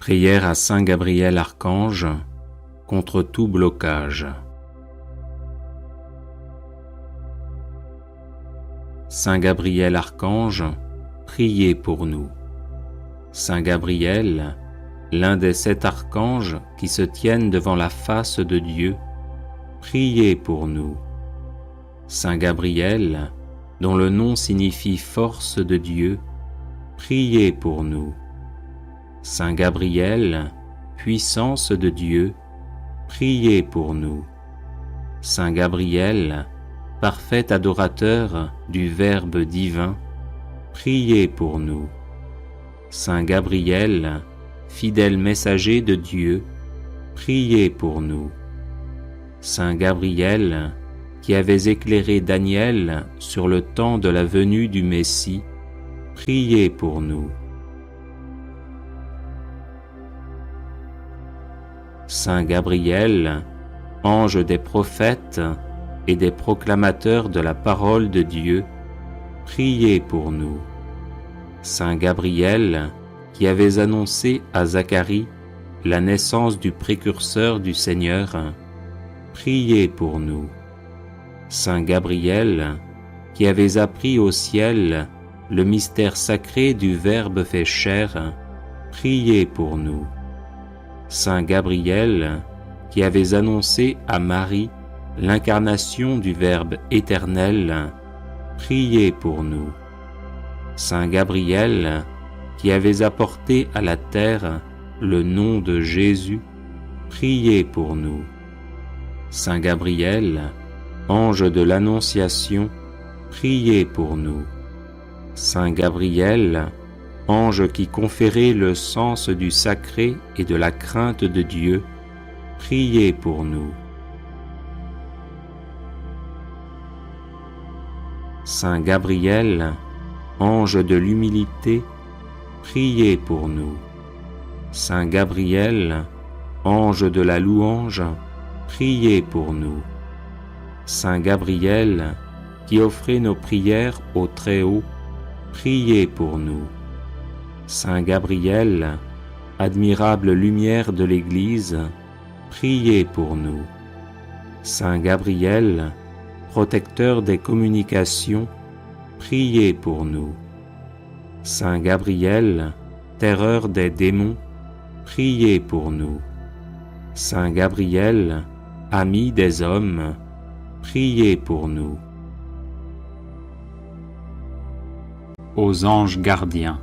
Prière à Saint Gabriel Archange contre tout blocage. Saint Gabriel Archange, priez pour nous. Saint Gabriel, l'un des 7 archanges qui se tiennent devant la face de Dieu, priez pour nous. Saint Gabriel, dont le nom signifie force de Dieu, priez pour nous. Saint Gabriel, puissance de Dieu, priez pour nous. Saint Gabriel, parfait adorateur du Verbe divin, priez pour nous. Saint Gabriel, fidèle messager de Dieu, priez pour nous. Saint Gabriel, qui avez éclairé Daniel sur le temps de la venue du Messie, priez pour nous. Saint Gabriel, ange des prophètes et des proclamateurs de la parole de Dieu, priez pour nous. Saint Gabriel, qui avez annoncé à Zacharie la naissance du précurseur du Seigneur, priez pour nous. Saint Gabriel, qui avez appris au ciel le mystère sacré du Verbe fait chair, priez pour nous. Saint Gabriel, qui avez annoncé à Marie l'incarnation du Verbe éternel, priez pour nous. Saint Gabriel, qui avez apporté à la terre le nom de Jésus, priez pour nous. Saint Gabriel, ange de l'Annonciation, priez pour nous. Saint Gabriel, ange qui conférait le sens du sacré et de la crainte de Dieu, priez pour nous. Saint Gabriel, ange de l'humilité, priez pour nous. Saint Gabriel, ange de la louange, priez pour nous. Saint Gabriel, qui offrez nos prières au Très-Haut, priez pour nous. Saint Gabriel, admirable lumière de l'Église, priez pour nous. Saint Gabriel, protecteur des communications, priez pour nous. Saint Gabriel, terreur des démons, priez pour nous. Saint Gabriel, ami des hommes, priez pour nous. Aux anges gardiens.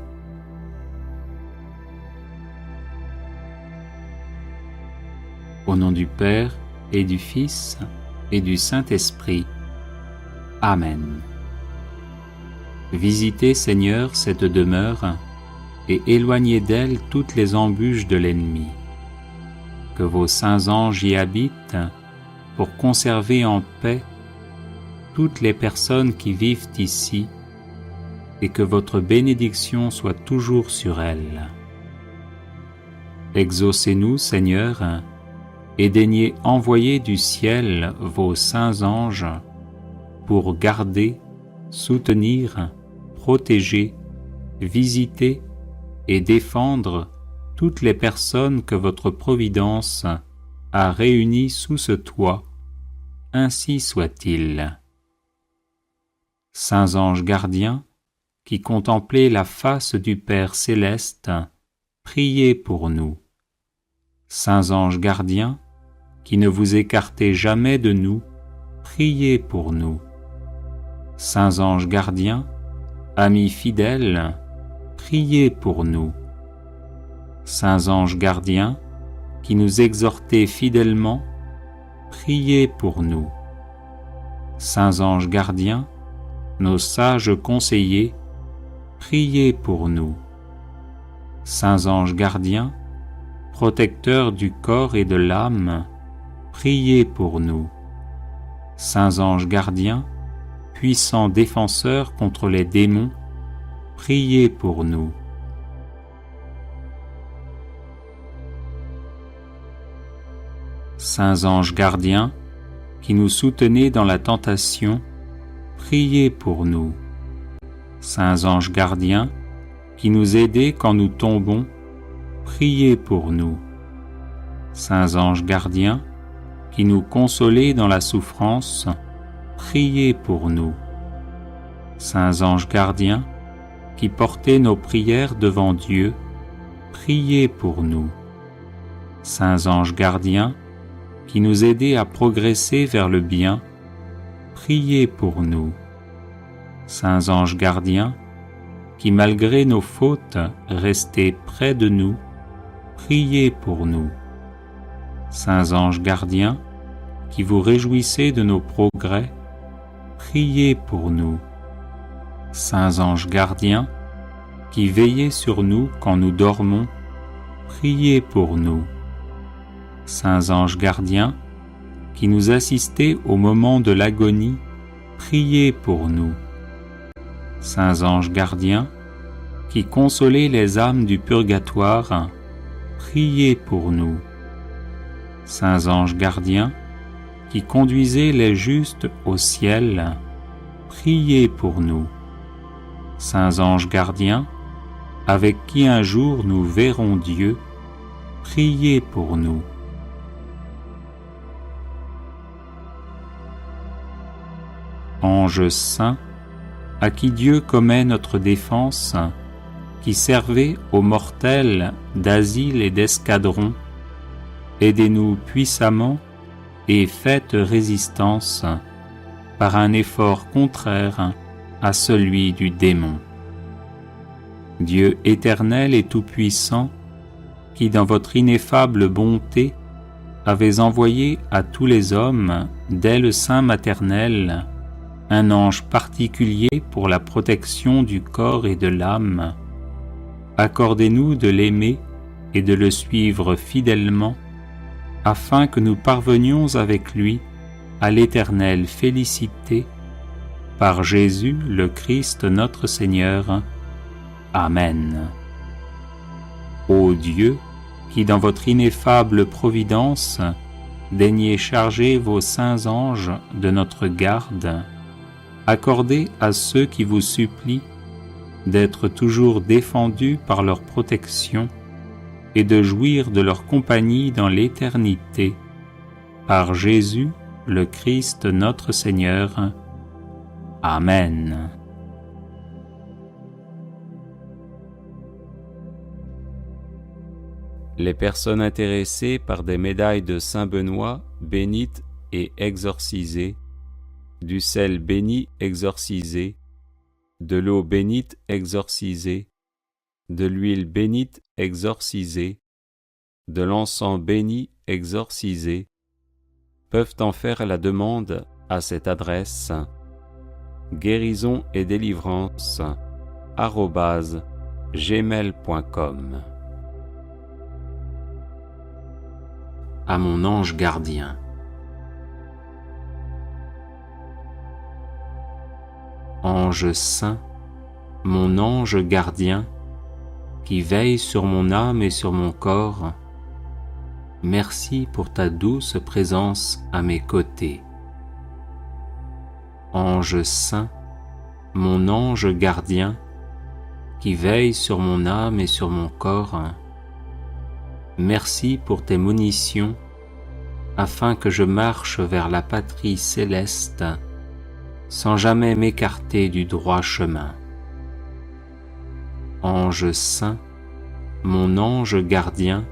Au nom du Père et du Fils et du Saint-Esprit. Amen. Visitez, Seigneur, cette demeure et éloignez d'elle toutes les embûches de l'ennemi. Que vos saints anges y habitent pour conserver en paix toutes les personnes qui vivent ici et que votre bénédiction soit toujours sur elles. Exaucez-nous, Seigneur, et daignez envoyer du ciel vos saints anges pour garder, soutenir, protéger, visiter et défendre toutes les personnes que votre providence a réunies sous ce toit, ainsi soit-il. Saints anges gardiens, qui contemplez la face du Père céleste, priez pour nous. Saints anges gardiens, qui ne vous écartez jamais de nous, priez pour nous. Saints anges gardiens, amis fidèles, priez pour nous. Saints anges gardiens, qui nous exhortez fidèlement, priez pour nous. Saints anges gardiens, nos sages conseillers, priez pour nous. Saints anges gardiens, protecteurs du corps et de l'âme, priez pour nous. Saints anges gardiens, puissants défenseurs contre les démons, priez pour nous. Saints anges gardiens, qui nous soutenez dans la tentation, priez pour nous. Saints anges gardiens, qui nous aidez quand nous tombons, priez pour nous. Saints anges gardiens, qui nous consolez dans la souffrance, priez pour nous. Saints anges gardiens, qui portez nos prières devant Dieu, priez pour nous. Saints anges gardiens, qui nous aidez à progresser vers le bien, priez pour nous. Saints anges gardiens, qui malgré nos fautes restez près de nous, priez pour nous. Saints anges gardiens, qui vous réjouissez de nos progrès, priez pour nous. Saints anges gardiens, qui veillez sur nous quand nous dormons, priez pour nous. Saints anges gardiens, qui nous assistez au moment de l'agonie, priez pour nous. Saints anges gardiens, qui consolez les âmes du purgatoire, priez pour nous. Saints anges gardiens, qui conduisez les justes au ciel, priez pour nous. Saints anges gardiens, avec qui un jour nous verrons Dieu, priez pour nous. Anges saints, à qui Dieu commet notre défense, qui servez aux mortels d'asile et d'escadron, aidez-nous puissamment et faites résistance par un effort contraire à celui du démon. Dieu éternel et tout-puissant, qui dans votre ineffable bonté avez envoyé à tous les hommes, dès le sein maternel, un ange particulier pour la protection du corps et de l'âme, accordez-nous de l'aimer et de le suivre fidèlement, afin que nous parvenions avec lui à l'éternelle félicité, par Jésus le Christ notre Seigneur. Amen. Ô Dieu, qui dans votre ineffable providence daignez charger vos saints anges de notre garde, accordez à ceux qui vous supplient d'être toujours défendus par leur protection et de jouir de leur compagnie dans l'éternité, par Jésus le Christ notre Seigneur. Amen. Les personnes intéressées par des médailles de Saint Benoît bénites et exorcisées, du sel béni exorcisé, de l'eau bénite exorcisée, de l'huile bénite exorcisée, de l'encens béni exorcisé, peuvent en faire la demande à cette adresse: guérison et délivrance @gmail.com. À mon ange gardien. Ange saint, mon ange gardien, qui veille sur mon âme et sur mon corps, merci pour ta douce présence à mes côtés. Ange saint, mon ange gardien, qui veille sur mon âme et sur mon corps, merci pour tes munitions, afin que je marche vers la patrie céleste, sans jamais m'écarter du droit chemin. Ange saint, mon ange gardien,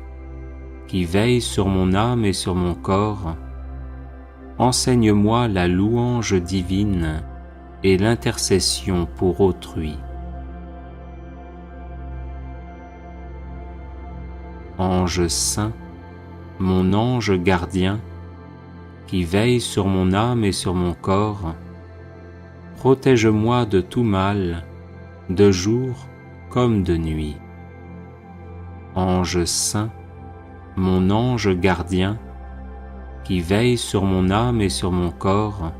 qui veille sur mon âme et sur mon corps, enseigne-moi la louange divine et l'intercession pour autrui. Ange saint, mon ange gardien, qui veille sur mon âme et sur mon corps, protège-moi de tout mal, de jour comme de nuit. Ange saint, mon ange gardien, qui veille sur mon âme et sur mon corps,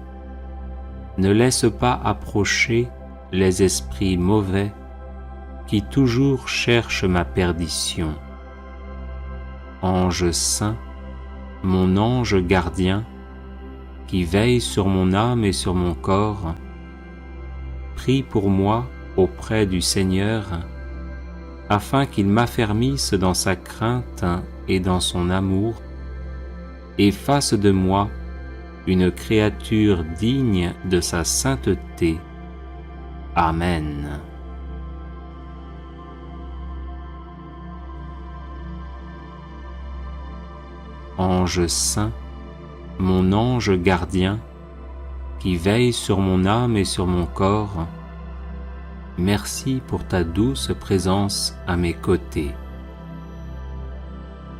ne laisse pas approcher les esprits mauvais qui toujours cherchent ma perdition. Ange saint, mon ange gardien, qui veille sur mon âme et sur mon corps, prie pour moi auprès du Seigneur afin qu'il m'affermisse dans sa crainte et dans son amour, et fasse de moi une créature digne de sa sainteté. Amen. Ange saint, mon ange gardien, qui veille sur mon âme et sur mon corps, merci pour ta douce présence à mes côtés.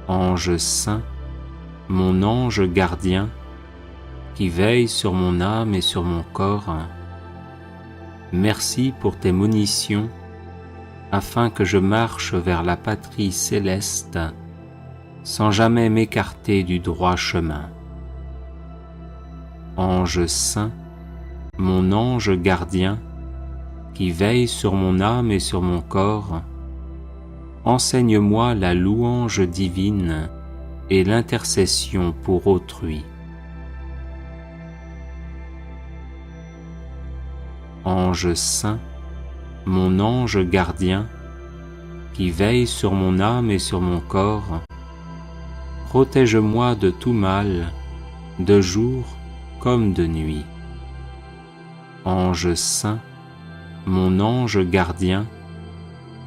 Ange saint, mon ange gardien, qui veille sur mon âme et sur mon corps, merci pour tes munitions, afin que je marche vers la patrie céleste, sans jamais m'écarter du droit chemin. Ange saint, mon ange gardien, qui veille sur mon âme et sur mon corps, enseigne-moi la louange divine et l'intercession pour autrui. Ange saint, mon ange gardien, qui veille sur mon âme et sur mon corps, protège-moi de tout mal, de jour comme de nuit. Ange saint, mon ange gardien,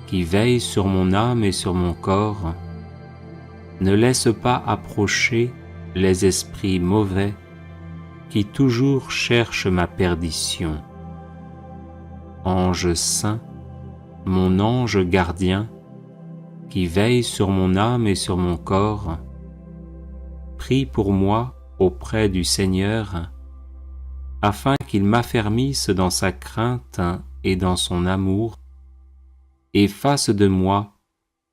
qui veille sur mon âme et sur mon corps, ne laisse pas approcher les esprits mauvais qui toujours cherchent ma perdition. Ange saint, mon ange gardien, qui veille sur mon âme et sur mon corps, prie pour moi auprès du Seigneur, afin qu'il m'affermisse dans sa crainte et dans son amour, et fasse de moi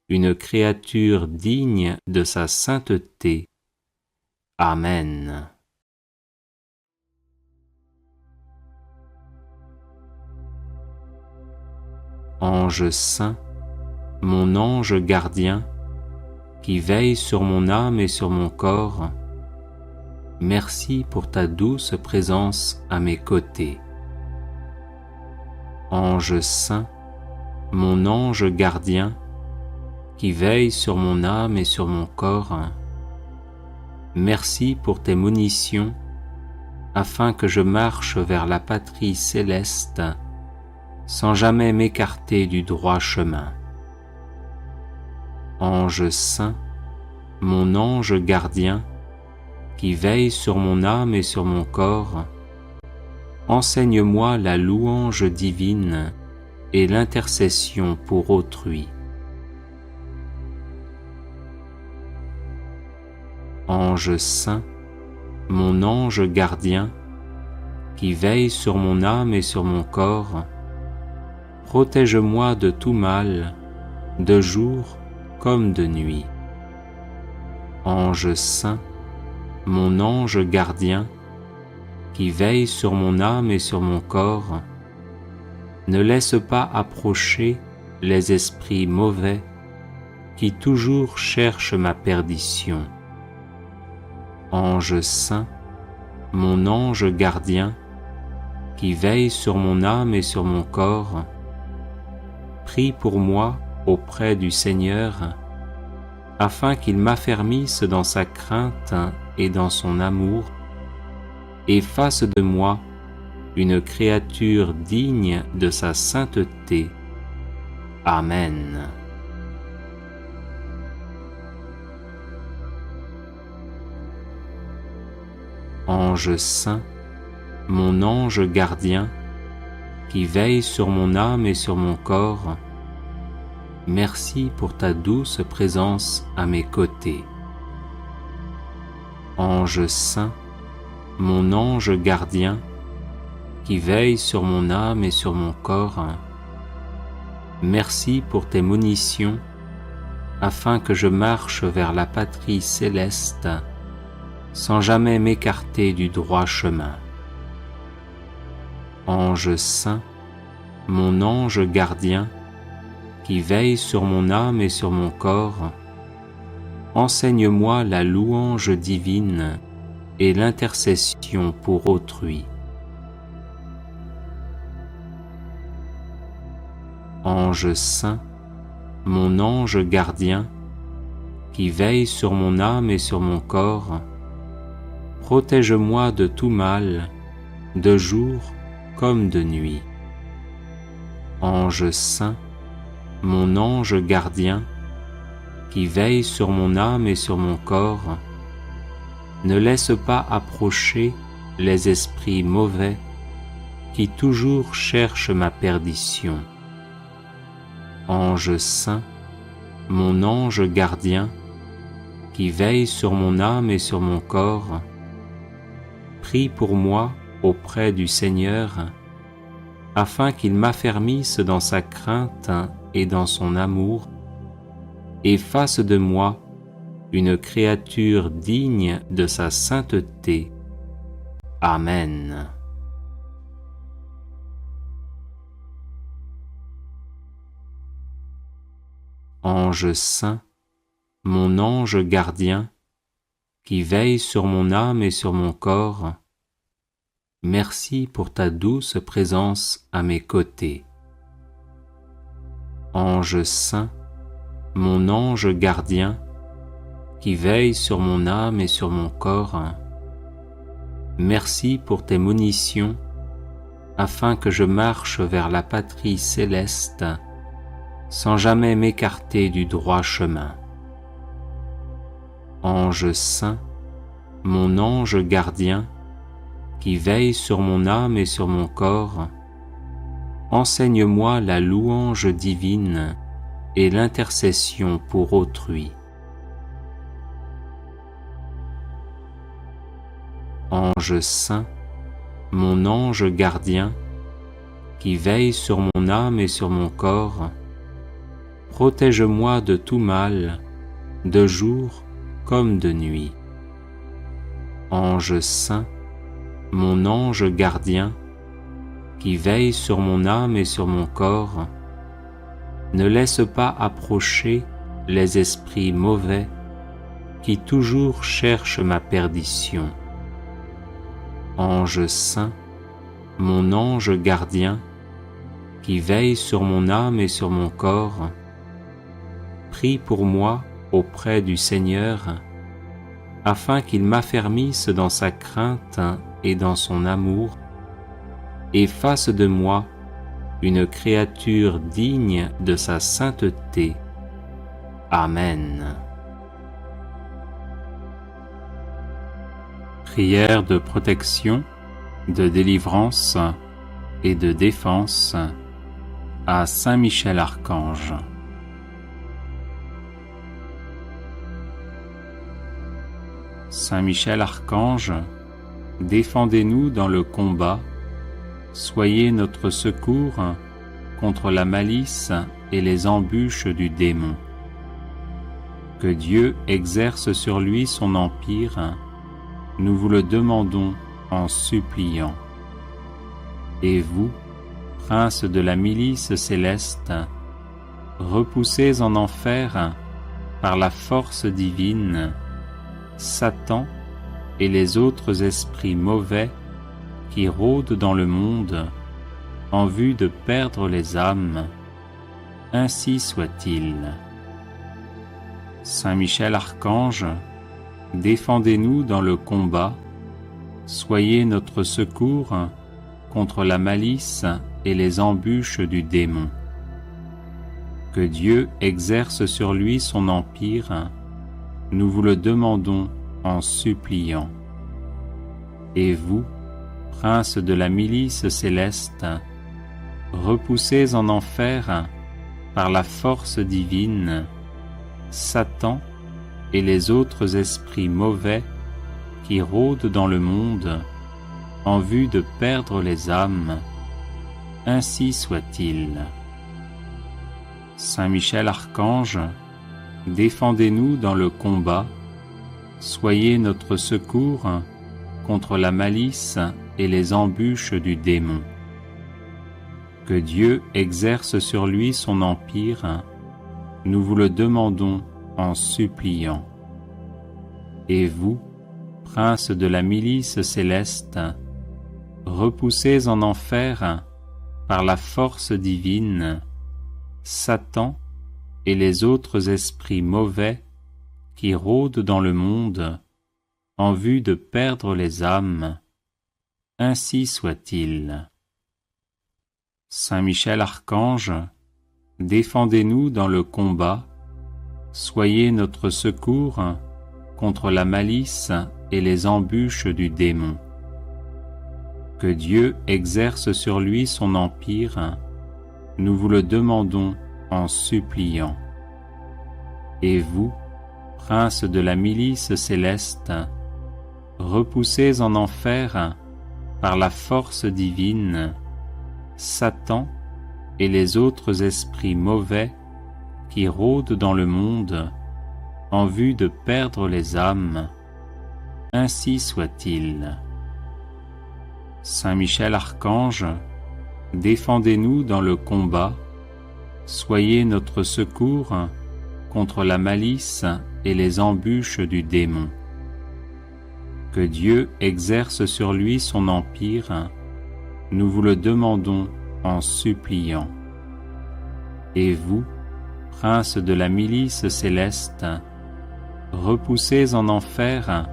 une créature digne de sa sainteté. Amen. Ange saint, mon ange gardien, qui veille sur mon âme et sur mon corps, merci pour ta douce présence à mes côtés. Ange saint, mon ange gardien, qui veille sur mon âme et sur mon corps, merci pour tes munitions, afin que je marche vers la patrie céleste, sans jamais m'écarter du droit chemin. Ange saint, mon ange gardien, qui veille sur mon âme et sur mon corps, enseigne-moi la louange divine et l'intercession pour autrui. Ange saint, mon ange gardien, qui veille sur mon âme et sur mon corps, protège-moi de tout mal, de jour comme de nuit. Ange saint, mon ange gardien, qui veille sur mon âme et sur mon corps, ne laisse pas approcher les esprits mauvais qui toujours cherchent ma perdition. Ange saint, mon ange gardien, qui veille sur mon âme et sur mon corps, prie pour moi auprès du Seigneur, afin qu'il m'affermisse dans sa crainte et dans son amour, et fasse de moi une créature digne de sa sainteté. Amen. Ange saint, mon ange gardien, qui veille sur mon âme et sur mon corps, merci pour ta douce présence à mes côtés. Ange saint, mon ange gardien, qui veille sur mon âme et sur mon corps, merci pour tes munitions, afin que je marche vers la patrie céleste, sans jamais m'écarter du droit chemin. Ange saint, mon ange gardien, qui veille sur mon âme et sur mon corps, enseigne-moi la louange divine et l'intercession pour autrui. Ange saint, mon ange gardien, qui veille sur mon âme et sur mon corps, protège-moi de tout mal, de jour comme de nuit. Ange saint, mon ange gardien, qui veille sur mon âme et sur mon corps, ne laisse pas approcher les esprits mauvais qui toujours cherchent ma perdition. Ange saint, mon ange gardien, qui veille sur mon âme et sur mon corps, prie pour moi auprès du Seigneur, afin qu'il m'affermisse dans sa crainte et dans son amour, et fasse de moi une créature digne de sa sainteté. Amen. Ange saint, mon ange gardien, qui veille sur mon âme et sur mon corps, merci pour ta douce présence à mes côtés. Ange saint, mon ange gardien, qui veille sur mon âme et sur mon corps, merci pour tes munitions, afin que je marche vers la patrie céleste, sans jamais m'écarter du droit chemin. Ange saint, mon ange gardien, qui veille sur mon âme et sur mon corps, enseigne-moi la louange divine et l'intercession pour autrui. Ange saint, mon ange gardien, qui veille sur mon âme et sur mon corps, protège-moi de tout mal, de jour comme de nuit. Ange saint, mon ange gardien, qui veille sur mon âme et sur mon corps, ne laisse pas approcher les esprits mauvais qui toujours cherchent ma perdition. Ange saint, mon ange gardien, qui veille sur mon âme et sur mon corps, prie pour moi auprès du Seigneur, afin qu'il m'affermisse dans sa crainte et dans son amour, et fasse de moi une créature digne de sa sainteté. Amen. Prière de protection, de délivrance et de défense à Saint Michel Archange. Saint Michel Archange, défendez-nous dans le combat, soyez notre secours contre la malice et les embûches du démon. Que Dieu exerce sur lui son empire, nous vous le demandons en suppliant. Et vous, princes de la milice céleste, repoussez en enfer par la force divine Satan et les autres esprits mauvais qui rôdent dans le monde en vue de perdre les âmes. Ainsi soit-il. Saint Michel Archange, défendez-nous dans le combat, soyez notre secours contre la malice et les embûches du démon. Que Dieu exerce sur lui son empire, nous vous le demandons en suppliant. Et vous, princes de la milice céleste, repoussez en enfer par la force divine Satan et les autres esprits mauvais qui rôdent dans le monde en vue de perdre les âmes. Ainsi soit-il. Saint Michel Archange, défendez-nous dans le combat, soyez notre secours contre la malice et les embûches du démon. Que Dieu exerce sur lui son empire, nous vous le demandons en suppliant. Et vous, princes de la milice céleste, repoussez en enfer par la force divine Satan et les autres esprits mauvais qui rôdent dans le monde en vue de perdre les âmes. Ainsi soit-il. Saint Michel Archange, défendez-nous dans le combat, soyez notre secours contre la malice et les embûches du démon. Que Dieu exerce sur lui son empire, nous vous le demandons en suppliant. Et vous, prince de la milice céleste, repoussez en enfer par la force divine Satan et les autres esprits mauvais qui rôdent dans le monde en vue de perdre les âmes. Ainsi soit-il. Saint Michel Archange, défendez-nous dans le combat, soyez notre secours contre la malice et les embûches du démon. Que Dieu exerce sur lui son empire, nous vous le demandons en suppliant. Et vous, prince de la milice céleste, repoussez en enfer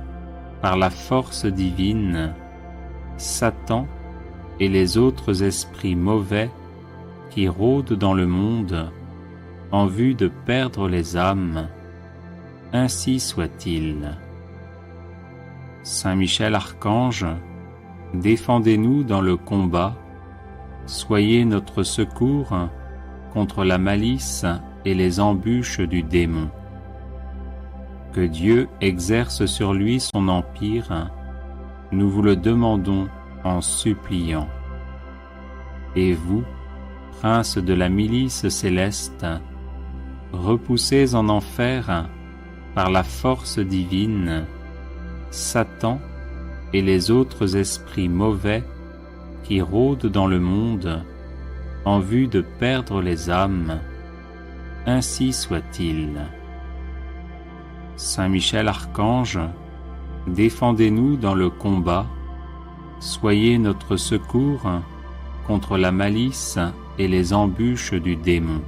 par la force divine Satan et les autres esprits mauvais qui rôdent dans le monde en vue de perdre les âmes. Ainsi soit-il. Saint Michel Archange, défendez-nous dans le combat, soyez notre secours contre la malice et les embûches du démon. Que Dieu exerce sur lui son empire, nous vous le demandons en suppliant. Et vous, prince de la milice céleste, repoussez en enfer par la force divine Satan et les autres esprits mauvais qui rôdent dans le monde en vue de perdre les âmes. Ainsi soit-il. Saint Michel Archange, défendez-nous dans le combat, soyez notre secours contre la malice et les embûches du démon.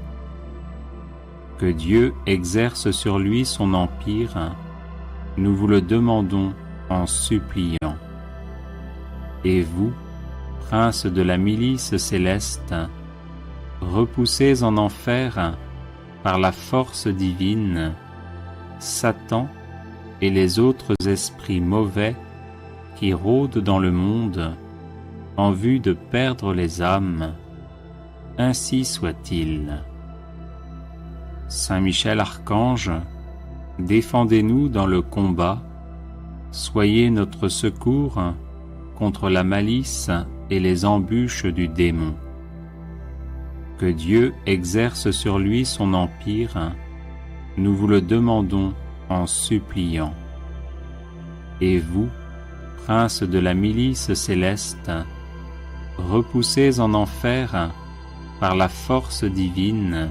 Que Dieu exerce sur lui son empire, nous vous le demandons en suppliant. Et vous, prince de la milice céleste, repoussez en enfer par la force divine Satan et les autres esprits mauvais qui rôdent dans le monde en vue de perdre les âmes. Ainsi soit-il. Saint Michel Archange, défendez-nous dans le combat, soyez notre secours contre la malice et les embûches du démon. Que Dieu exerce sur lui son empire, nous vous le demandons en suppliant. Et vous, prince de la milice céleste, repoussez en enfer par la force divine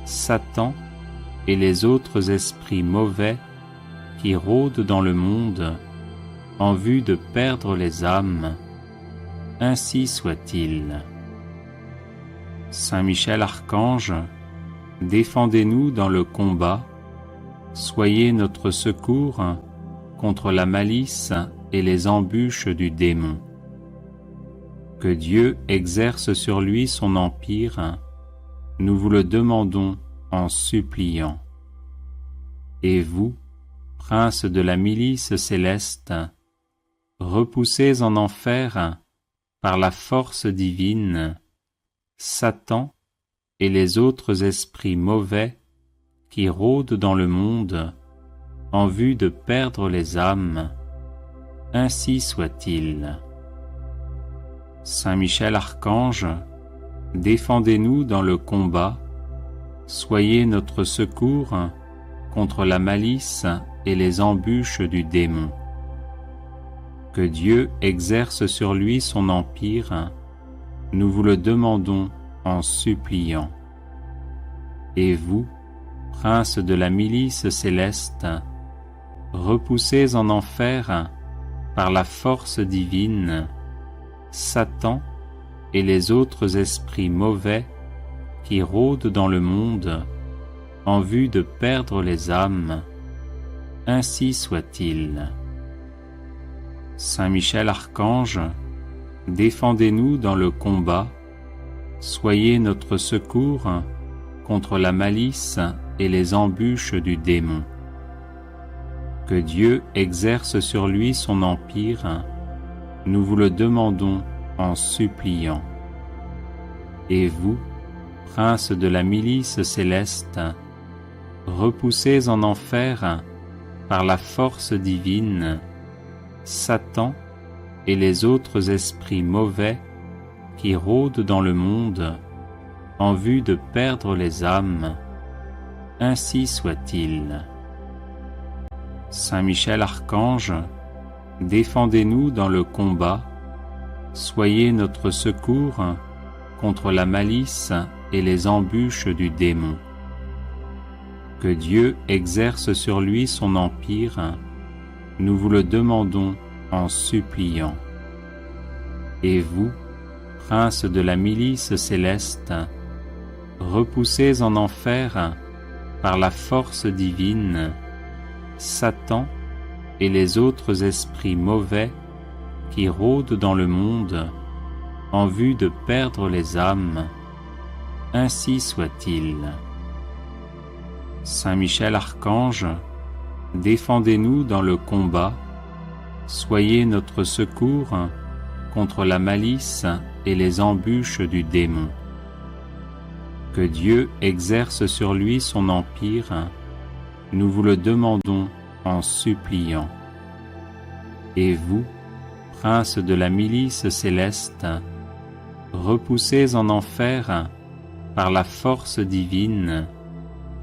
Satan et les autres esprits mauvais qui rôdent dans le monde en vue de perdre les âmes. Ainsi soit-il. Saint Michel Archange, défendez-nous dans le combat, soyez notre secours contre la malice et les embûches du démon. Que Dieu exerce sur lui son empire, nous vous le demandons en suppliant. Et vous, prince de la milice céleste, repoussez en enfer par la force divine Satan et les autres esprits mauvais qui rôdent dans le monde en vue de perdre les âmes. Ainsi soit-il. Saint Michel Archange, défendez-nous dans le combat, soyez notre secours contre la malice et les embûches du démon. Que Dieu exerce sur lui son empire, nous vous le demandons en suppliant. Et vous, prince de la milice céleste, repoussez en enfer par la force divine Satan et les autres esprits mauvais qui rôdent dans le monde en vue de perdre les âmes. Ainsi soit-il. Saint Michel Archange, défendez-nous dans le combat, soyez notre secours contre la malice et les embûches du démon. Que Dieu exerce sur lui son empire, nous vous le demandons en suppliant. Et vous, prince de la milice céleste, repoussez en enfer par la force divine Satan et les autres esprits mauvais qui rôdent dans le monde en vue de perdre les âmes. Ainsi soit-il. Saint Michel Archange, défendez-nous dans le combat, soyez notre secours contre la malice et les embûches du démon. Que Dieu exerce sur lui son empire, nous vous le demandons en suppliant. Et vous, prince de la milice céleste, repoussez en enfer par la force divine Satan et les autres esprits mauvais qui rôdent dans le monde en vue de perdre les âmes. Ainsi soit-il. Saint Michel Archange, défendez-nous dans le combat, soyez notre secours contre la malice et les embûches du démon. Que Dieu exerce sur lui son empire, nous vous le demandons en suppliant. Et vous, prince de la milice céleste, repoussez en enfer par la force divine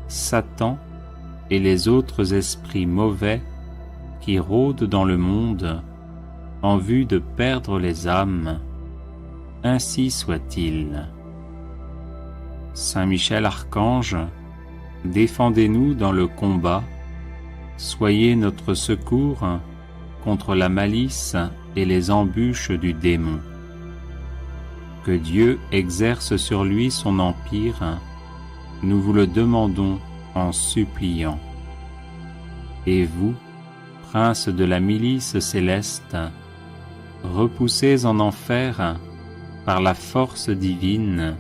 Satan et les autres esprits mauvais qui rôdent dans le monde en vue de perdre les âmes. Ainsi soit-il. Saint Michel Archange, défendez-nous dans le combat, soyez notre secours contre la malice et les embûches du démon. Que Dieu exerce sur lui son empire, nous vous le demandons en suppliant. Et vous, prince de la milice céleste, repoussez en enfer par la force divine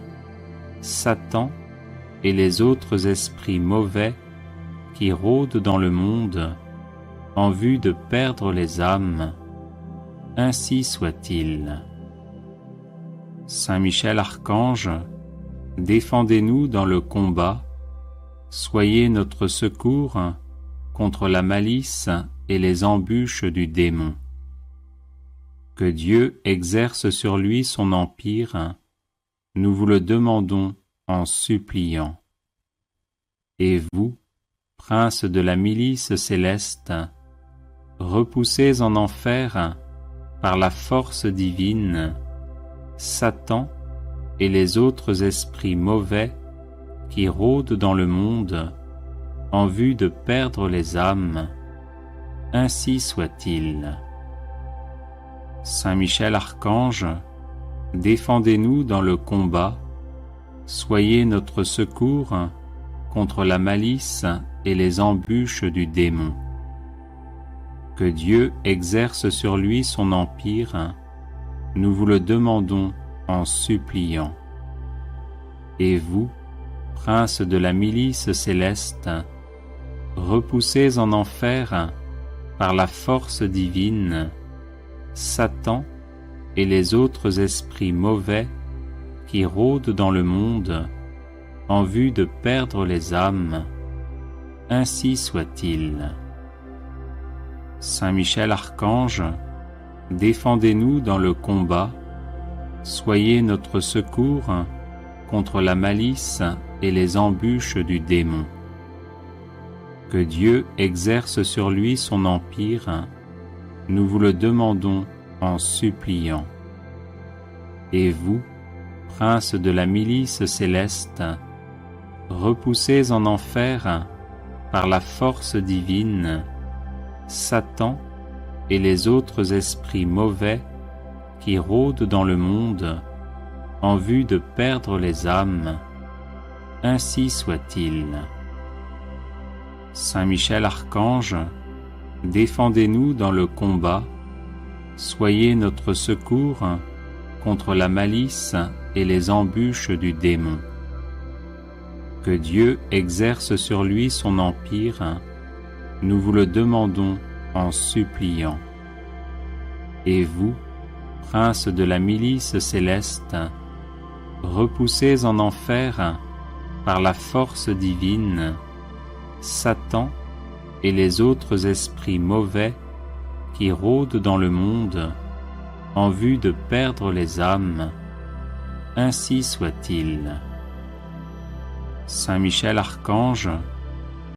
Satan et les autres esprits mauvais qui rôdent dans le monde en vue de perdre les âmes. Ainsi soit-il. Saint Michel Archange, défendez-nous dans le combat, soyez notre secours contre la malice et les embûches du démon. Que Dieu exerce sur lui son empire, nous vous le demandons en suppliant. Et vous, prince de la milice céleste, repoussez en enfer par la force divine Satan et les autres esprits mauvais qui rôdent dans le monde en vue de perdre les âmes. Ainsi soit-il. Saint Michel Archange, défendez-nous dans le combat, soyez notre secours contre la malice et les embûches du démon. Que Dieu exerce sur lui son empire, nous vous le demandons en suppliant. Et vous, prince de la milice céleste, repoussez en enfer par la force divine Satan et les autres esprits mauvais qui rôdent dans le monde en vue de perdre les âmes. Ainsi soit-il. Saint Michel Archange, défendez-nous dans le combat, soyez notre secours contre la malice et les embûches du démon. Que Dieu exerce sur lui son empire, nous vous le demandons en suppliant. Et vous, prince de la milice céleste, repoussez en enfer par la force divine Satan et les autres esprits mauvais qui rôdent dans le monde en vue de perdre les âmes. Ainsi soit-il. Saint Michel Archange, défendez-nous dans le combat, soyez notre secours contre la malice et les embûches du démon. Que Dieu exerce sur lui son empire, nous vous le demandons en suppliant. Et vous, prince de la milice céleste, repoussez en enfer par la force divine Satan et les autres esprits mauvais qui rôdent dans le monde en vue de perdre les âmes, ainsi soit-il. Saint Michel Archange,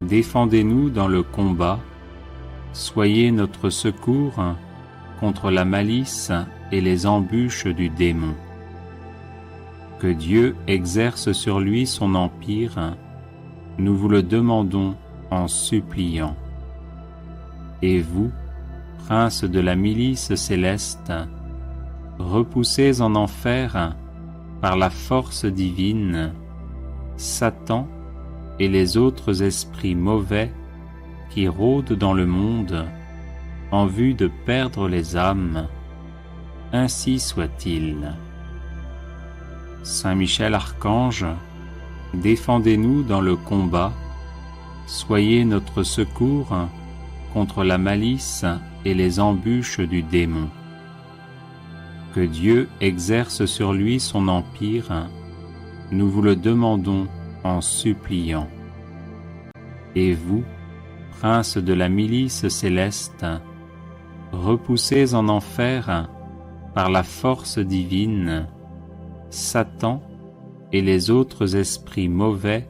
défendez-nous dans le combat, soyez notre secours contre la malice et les embûches du démon. Que Dieu exerce sur lui son empire, nous vous le demandons en suppliant. Et vous, prince de la milice céleste, repoussez en enfer par la force divine Satan et les autres esprits mauvais qui rôdent dans le monde en vue de perdre les âmes, ainsi soit-il. Saint Michel Archange, défendez-nous dans le combat, soyez notre secours contre la malice et les embûches du démon. Que Dieu exerce sur lui son empire, nous vous le demandons en suppliant. Et vous, prince de la milice céleste, repoussez en enfer par la force divine Satan et les autres esprits mauvais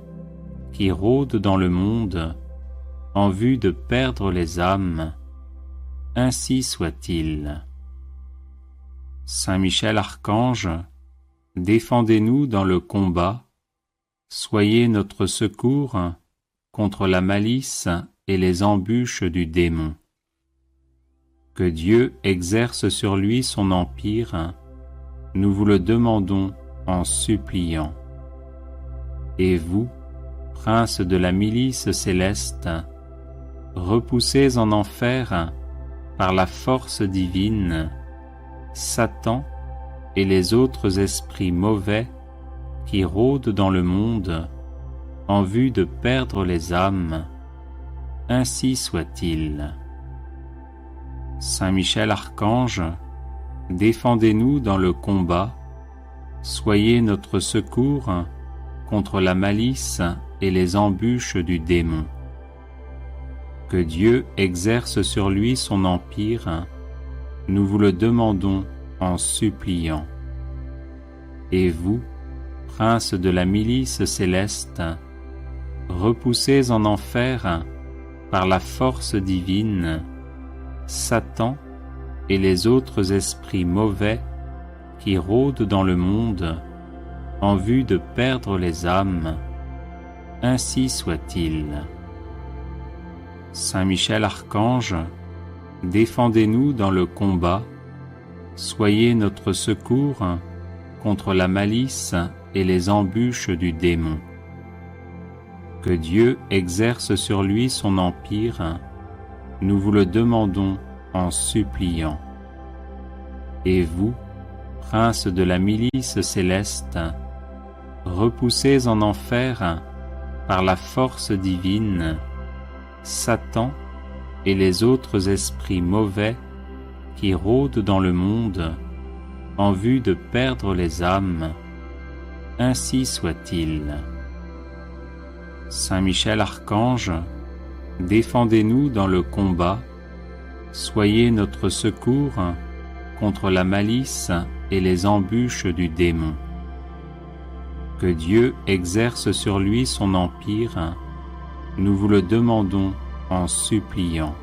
qui rôdent dans le monde en vue de perdre les âmes, ainsi soit-il. Saint Michel Archange, défendez-nous dans le combat, soyez notre secours contre la malice et les embûches du démon. Que Dieu exerce sur lui son empire, nous vous le demandons en suppliant. Et vous, prince de la milice céleste, repoussez en enfer par la force divine Satan et les autres esprits mauvais qui rôdent dans le monde en vue de perdre les âmes, ainsi soit-il. Saint Michel Archange, défendez-nous dans le combat, soyez notre secours contre la malice et les embûches du démon. Que Dieu exerce sur lui son empire, nous vous le demandons en suppliant. Et vous, prince de la milice céleste, repoussez en enfer par la force divine Satan et les autres esprits mauvais qui rôdent dans le monde en vue de perdre les âmes, ainsi soit-il. Saint Michel Archange, défendez-nous dans le combat, soyez notre secours contre la malice et les embûches du démon. Que Dieu exerce sur lui son empire, nous vous le demandons en suppliant. Et vous, prince de la milice céleste, repoussez en enfer par la force divine Satan et les autres esprits mauvais qui rôdent dans le monde en vue de perdre les âmes, ainsi soit-il. Saint Michel Archange, défendez-nous dans le combat, soyez notre secours contre la malice et les embûches du démon. Que Dieu exerce sur lui son empire, nous vous le demandons en suppliant.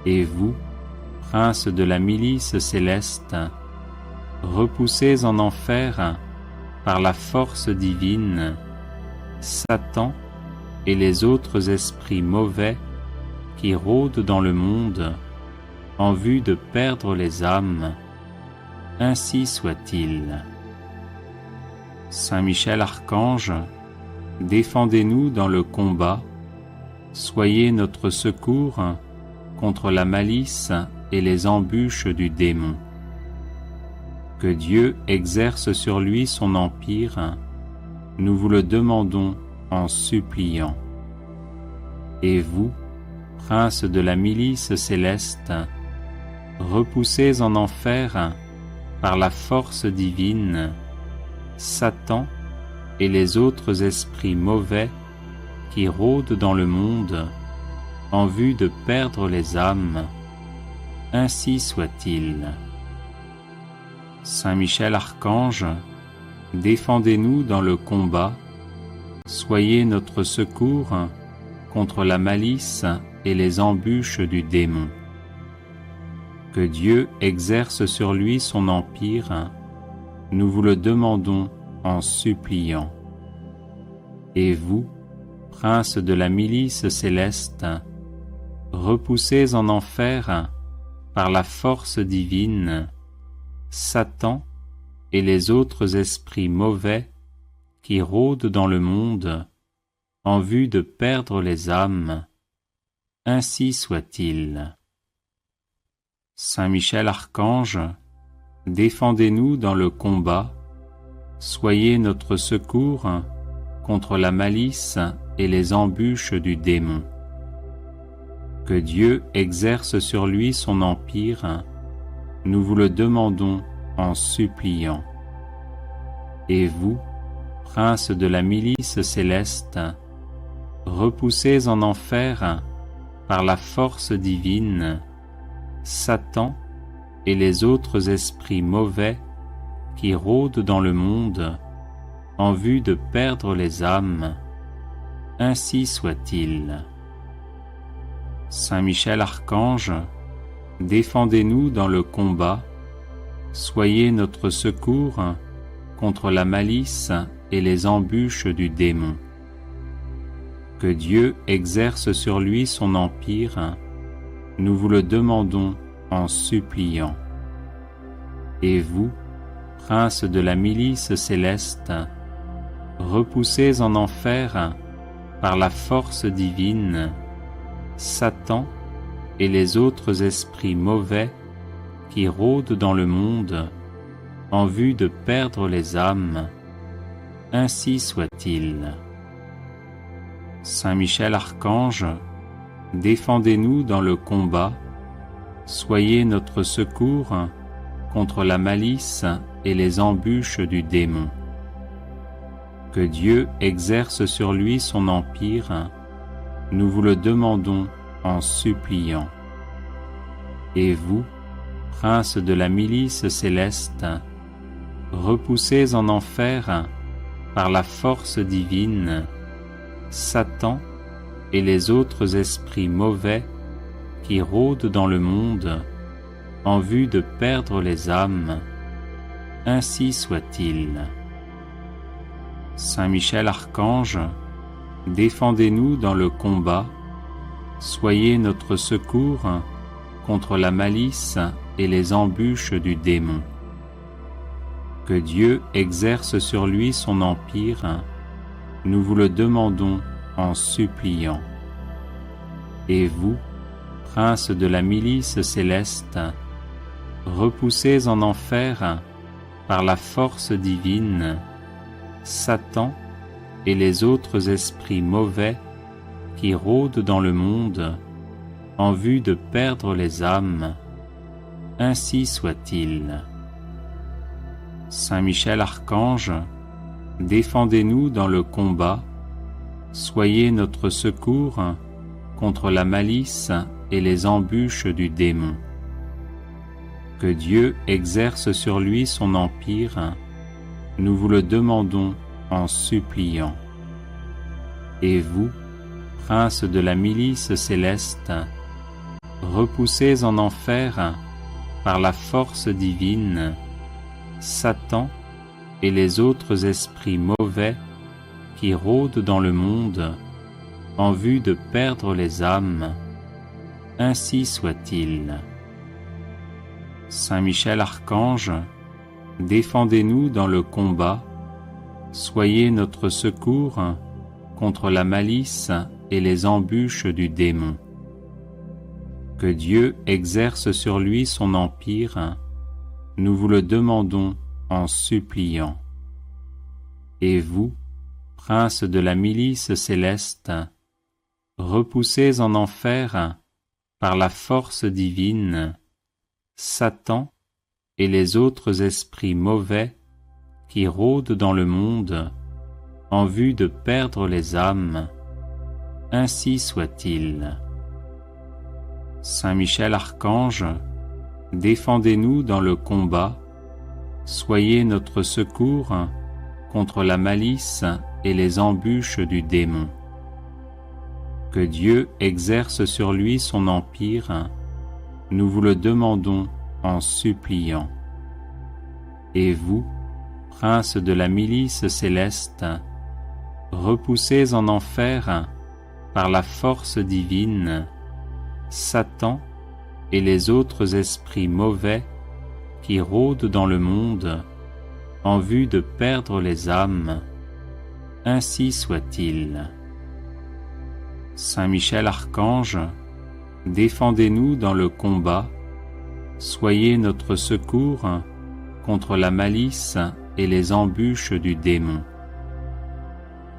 Et vous, prince de la milice céleste, repoussez en enfer par la force divine Satan et les autres esprits mauvais qui rôdent dans le monde en vue de perdre les âmes, ainsi soit-il. Saint Michel Archange, défendez-nous dans le combat, soyez notre secours contre la malice et les embûches du démon. Que Dieu exerce sur lui son empire, nous vous le demandons en suppliant. Et vous, prince de la milice céleste, repoussez en enfer par la force divine Satan et les autres esprits mauvais qui rôdent dans le monde en vue de perdre les âmes. Ainsi soit-il. Saint Michel Archange, défendez-nous dans le combat, soyez notre secours contre la malice et les embûches du démon. Que Dieu exerce sur lui son empire, nous vous le demandons en suppliant. Et vous, prince de la milice céleste, repoussez en enfer par la force divine Satan et les autres esprits mauvais qui rôdent dans le monde en vue de perdre les âmes. Ainsi soit-il. Saint Michel Archange, défendez-nous dans le combat, soyez notre secours contre la malice et les embûches du démon. Que Dieu exerce sur lui son empire, nous vous le demandons en suppliant. Et vous, prince de la milice céleste, repoussez en enfer par la force divine Satan et les autres esprits mauvais qui rôdent dans le monde en vue de perdre les âmes. Ainsi soit-il. Saint Michel Archange, défendez-nous dans le combat, soyez notre secours contre la malice et les embûches du démon. Que Dieu exerce sur lui son empire, nous vous le demandons en suppliant. Et vous, prince de la milice céleste, repoussez en enfer par la force divine Satan et les autres esprits mauvais qui rôdent dans le monde en vue de perdre les âmes. Ainsi soit-il. Saint Michel Archange, défendez-nous dans le combat, soyez notre secours contre la malice et les embûches du démon. Que Dieu exerce sur lui son empire, nous vous le demandons en suppliant. Et vous, prince de la milice céleste, repoussez en enfer par la force divine Satan et les autres esprits mauvais qui rôdent dans le monde en vue de perdre les âmes. Ainsi soit-il. Saint Michel Archange, défendez-nous dans le combat, soyez notre secours contre la malice et les embûches du démon. Que Dieu exerce sur lui son empire, nous vous le demandons en suppliant. Et vous, prince de la milice céleste, repoussez en enfer par la force divine Satan et les autres esprits mauvais qui rôdent dans le monde en vue de perdre les âmes. Ainsi soit-il. Saint Michel Archange, défendez-nous dans le combat, soyez notre secours contre la malice et les embûches du démon. Que Dieu exerce sur lui son empire, nous vous le demandons en suppliant. Et vous, prince de la milice céleste, repoussez en enfer par la force divine Satan et les autres esprits mauvais qui rôdent dans le monde en vue de perdre les âmes. Ainsi soit-il. Saint Michel Archange, défendez-nous dans le combat, soyez notre secours contre la malice et les embûches du démon. Que Dieu exerce sur lui son empire, nous vous le demandons en suppliant. Et vous, princes de la milice céleste, repoussez en enfer, par la force divine, Satan et les autres esprits mauvais qui rôdent dans le monde en vue de perdre les âmes, ainsi soit-il. Saint Michel Archange, défendez-nous dans le combat, soyez notre secours contre la malice et les embûches du démon. Que Dieu exerce sur lui son empire, nous vous le demandons en suppliant. Et vous, princes de la milice céleste, repoussez en enfer, par la force divine, Satan et les autres esprits mauvais qui rôdent dans le monde en vue de perdre les âmes, ainsi soit-il. Saint Michel Archange, défendez-nous dans le combat, soyez notre secours contre la malice et les embûches du démon.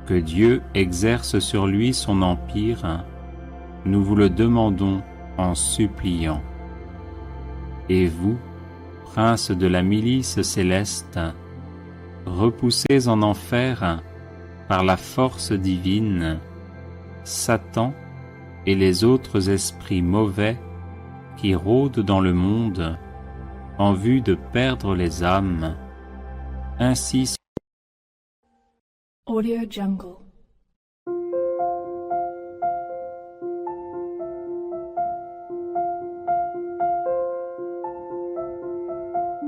Que Dieu exerce sur lui son empire, nous vous le demandons en suppliant. Et vous, princes de la milice céleste, repoussez en enfer, par la force divine, Satan et les autres esprits mauvais qui rôdent dans le monde en vue de perdre les âmes, ainsi soit. Audio Jungle.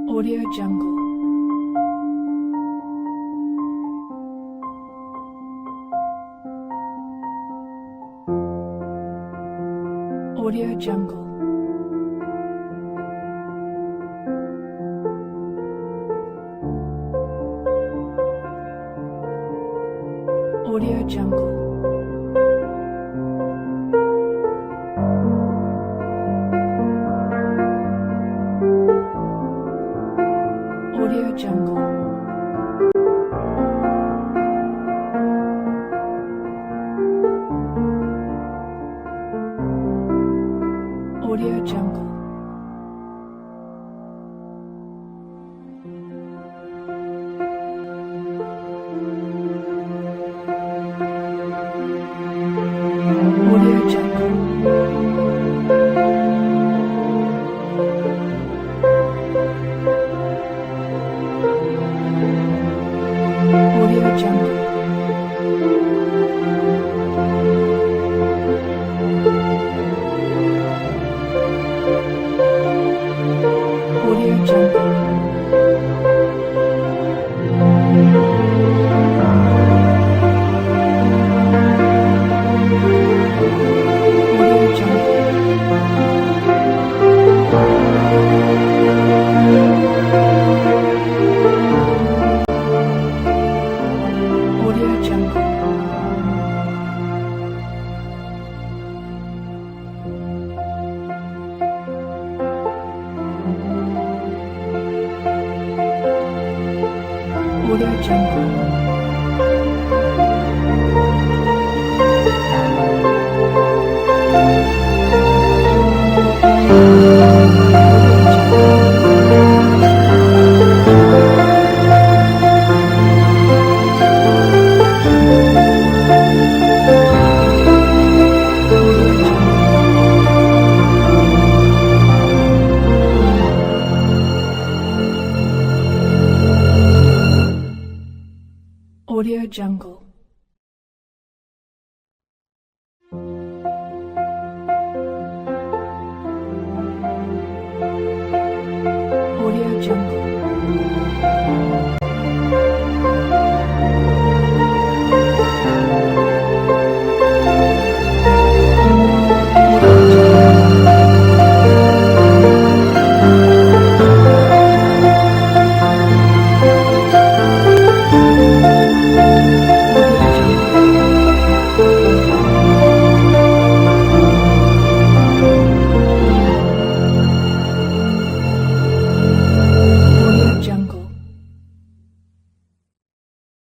Audio Jungle. Audio Jungle. Audio Jungle. Audio Jungle. Audio Jungle. Audio Jungle. Audio Jungle. Audio Jungle.